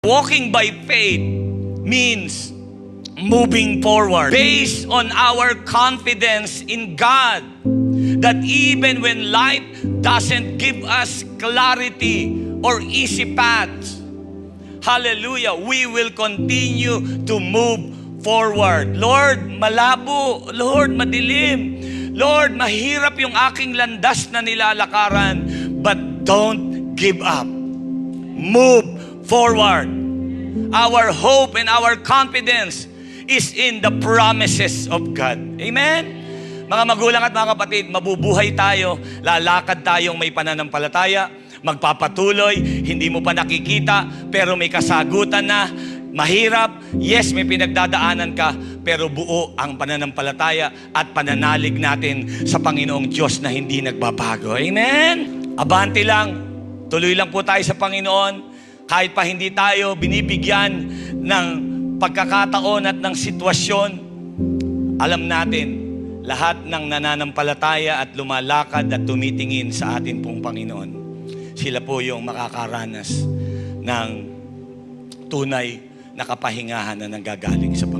Walking by faith means moving forward based on our confidence in God, that even when life doesn't give us clarity or easy paths, hallelujah, we will continue to move forward. Lord, malabo. Lord, madilim. Lord, mahirap yung aking landas na nilalakaran. But don't give up. Move forward. Our hope and our confidence is in the promises of God. Amen? Mga magulang at mga kapatid, mabubuhay tayo, lalakad tayong may pananampalataya, magpapatuloy, hindi mo pa nakikita, pero may kasagutan na. Mahirap, yes, may pinagdadaanan ka, pero buo ang pananampalataya at pananalig natin sa Panginoong Diyos na hindi nagbabago. Amen? Abante lang, tuloy lang po tayo sa Panginoon, kahit pa hindi tayo binibigyan ng pagkakataon at ng sitwasyon. Alam natin, lahat ng nananampalataya at lumalakad at tumitingin sa atin pong Panginoon, sila po yung makakaranas ng tunay na kapahingahan na nanggagaling sa Panginoon.